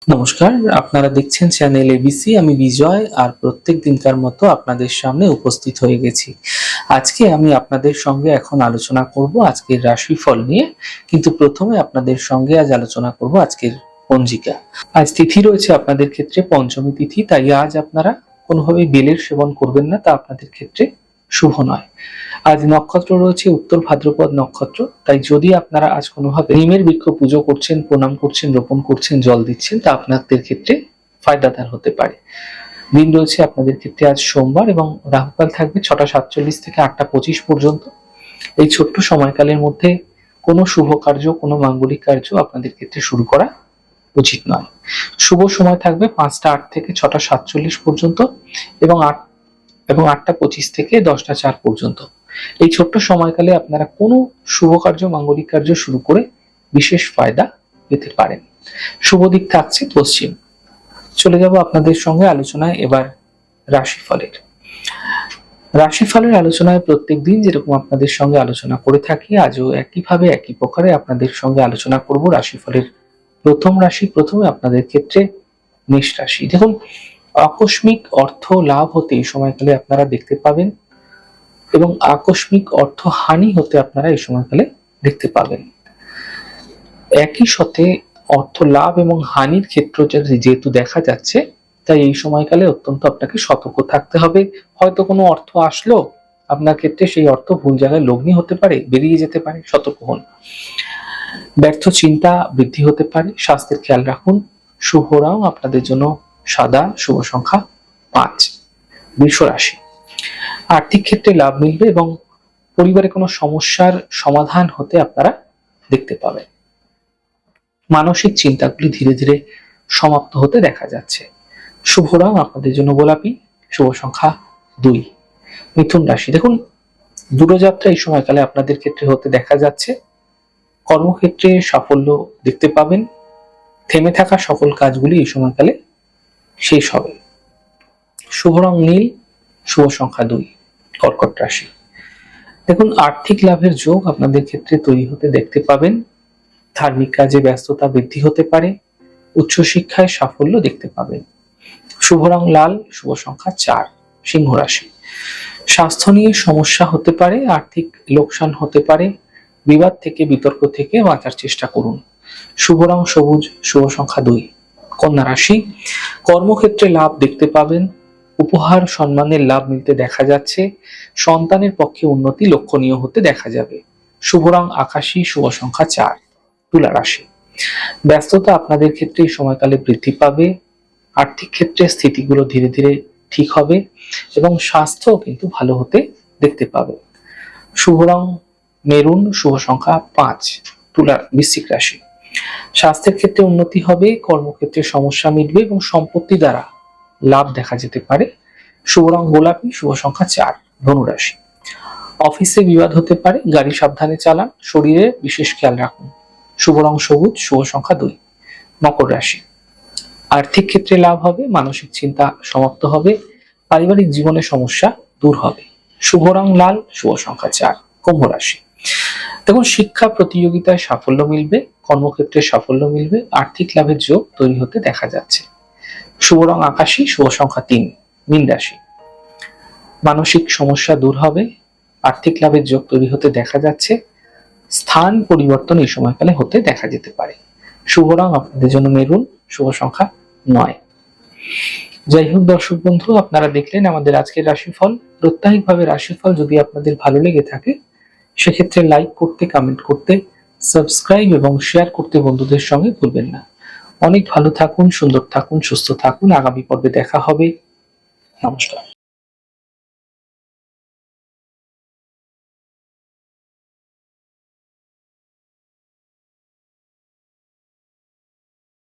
নমস্কার, আপনারা দেখছেন চ্যানেল এবিসি। আমি বিজয়, আর প্রত্যেক দিনকার মতো আপনাদের সামনে উপস্থিত হয়ে গেছি। আজকে আমি আপনাদের সঙ্গে এখন আলোচনা করব আজকের রাশিফল নিয়ে, কিন্তু প্রথমে আপনাদের সঙ্গে আজ আলোচনা করব আজকের পঞ্জিকা। আজ তিথি রয়েছে আপনাদের ক্ষেত্রে পঞ্চমী তিথি, তাই আজ আপনারা কোনোভাবেই বেলের সেবন করবেন না, তা আপনাদের ক্ষেত্রে শুভ নয়। আজ নক্ষত্র রয়েছে উত্তর ভাদ্রপদ নক্ষত্র, তাই যদি আপনারা আজ কোনোভাবে নিমের বৃক্ষ পুজো করছেন, প্রণাম করছেন, রোপণ করছেন, জল দিচ্ছেন, তা আপনাদের ক্ষেত্রে ফায়দাদার হতে পারে। দিন রয়েছে আপনাদের ক্ষেত্রে আজ সোমবার, এবং রাহুকাল থাকবে 6টা 47 থেকে 8টা 25 পর্যন্ত। এই ছোট্ট সময়কালের মধ্যে কোনো শুভ কার্য, কোনো মাঙ্গলিক কার্য আপনাদের ক্ষেত্রে শুরু করা উচিত নয়। শুভ সময় থাকবে 5টা 8 থেকে 6টা 47 পর্যন্ত, এবং 8টা 25 থেকে 10টা 4 পর্যন্ত। এই ছোট্ট সময়কালে আপনারা কোনো শুভ কার্য, মাঙ্গলিক কার্য শুরু করে বিশেষ ফায়দা পেতে পারেন। শুভ দিক থাকছে পশ্চিম। চলে যাব আপনাদের সঙ্গে আলোচনায় এবার রাশিফলের। রাশিফলের আলোচনায় প্রত্যেক দিন যেরকম আপনাদের সঙ্গে আলোচনা করে থাকি, আজও একইভাবে একই প্রকারে আপনাদের সঙ্গে আলোচনা করব রাশিফলের প্রথম রাশি। প্রথমে আপনাদের ক্ষেত্রে মেষ রাশি। দেখুন, আকস্মিক অর্থ লাভ হতে এই সময়কালে আপনারা দেখতে পাবেন, এবং আকস্মিক অর্থ হানি হতে আপনারা এই সময়কালে দেখতে পাবেন। একই সাথে অর্থ লাভ এবং হানির ক্ষেত্র যেহেতু দেখা যাচ্ছে, তাই এই সময়কালে অত্যন্ত আপনাকে সতর্ক থাকতে হবে। হয়তো কোনো অর্থ আসলো আপনার ক্ষেত্রে, সেই অর্থ ভুল জায়গায় লগ্নি হতে পারে, বেরিয়ে যেতে পারে, সতর্ক হন। ব্যর্থ চিন্তা বৃদ্ধি হতে পারে, স্বাস্থ্যের খেয়াল রাখুন। শুভ রং আপনাদের জন্য সাদা, শুভ সংখ্যা 5। বৃষ রাশি। আর্থিক ক্ষেত্রে লাভ মিলবে, এবং পরিবারে কোনো সমস্যার সমাধান হতে আপনারা দেখতে পাবেন। মানসিক চিন্তাগুলি ধীরে ধীরে সমাপ্ত হতে দেখা যাচ্ছে। শুভ রং আপনাদের জন্য গোলাপি, শুভ সংখ্যা 2। মিথুন রাশি। দেখুন, দূরযাত্রা এই সময়কালে আপনাদের ক্ষেত্রে হতে দেখা যাচ্ছে। কর্মক্ষেত্রে সাফল্য দেখতে পাবেন। থেমে থাকা সকল কাজগুলি এই সময়কালে শেষ হবে। শুভ রং নীল, শুভ সংখ্যা 2। কর্কট রাশি। দেখুন, আর্থিক লাভের যোগ আপনাদের ক্ষেত্রে তৈরি হতে দেখতে পাবেন। ধার্মিক কাজে ব্যস্ততা বৃদ্ধি হতে পারে। উচ্চশিক্ষায় সাফল্য দেখতে পাবেন। শুভ রং লাল, শুভ সংখ্যা 4। সিংহ রাশি। স্বাস্থ্য নিয়ে সমস্যা হতে পারে, আর্থিক লোকসান হতে পারে। বিবাদ থেকে, বিতর্ক থেকে বাঁচার চেষ্টা করুন। শুভ রং সবুজ, শুভ সংখ্যা 2। কন্যা রাশি। কর্মক্ষেত্রে লাভ দেখতে পাবেন। উপহার, সম্মানের লাভ মিলতে দেখা যাচ্ছে। সন্তানের পক্ষে উন্নতি লক্ষণীয় হতে দেখা যাবে। শুভ রং আকাশী, শুভ সংখ্যা 4। তুলা রাশি। ব্যস্ততা আপনাদের ক্ষেত্রে এই সময়কালে বৃদ্ধি পাবে। আর্থিক ক্ষেত্রে স্থিতিগুলো ধীরে ধীরে ঠিক হবে, এবং স্বাস্থ্য কিন্তু ভালো হতে দেখতে পাবে। শুভ রং মেরুন, শুভ সংখ্যা 5। বৃশ্চিক রাশি। স্বাস্থ্যের ক্ষেত্রে উন্নতি হবে, কর্মক্ষেত্রে সমস্যা মিটবে, এবং সম্পত্তি দ্বারা লাভ দেখা যেতে পারে। শুভ রং গোলাপি, শুভ সংখ্যা 4। ধনু রাশি। অফিসে বিবাদ হতে পারে, গাড়ি সাবধানে চালান, শরীরে বিশেষ খেয়াল রাখুন। শুভ রং সবুজ, শুভ সংখ্যা 2। মকর রাশি। আর্থিক ক্ষেত্রে লাভ হবে, মানসিক চিন্তা সমাপ্ত হবে, পারিবারিক জীবনে সমস্যা দূর হবে। শুভ রং লাল, শুভ সংখ্যা 4। কুম্ভ রাশি। দেখুন, শিক্ষা প্রতিযোগিতায় সাফল্য মিলবে, কর্মক্ষেত্রে সাফল্য মিলবে, আর্থিক লাভের যোগ তৈরি হতে দেখা যাচ্ছে। শুভ রং আকাশী, শুভ সংখ্যা 3। মীন রাশি। মানসিক সমস্যা দূর হবে, আর্থিক লাভের যোগ তৈরি হতে দেখা যাচ্ছে। স্থান পরিবর্তন এই সময়কালে হতে দেখা যেতে পারে। শুভ রং আপনাদের জন্য মেরুন, শুভ সংখ্যা 9। যাই হোক দর্শক বন্ধু, আপনারা দেখলেন আমাদের আজকের রাশিফল। প্রত্যাহিকভাবে রাশিফল যদি আপনাদের ভালো লেগে থাকে, সেক্ষেত্রে লাইক করতে, কমেন্ট করতে, সাবস্ক্রাইব এবং শেয়ার করতে বন্ধুদের সঙ্গে ভুলবেন না। অনেক ভালো থাকুন, সুন্দর থাকুন, সুস্থ থাকুন। আগামী পর্বে দেখা হবে। নমস্কার।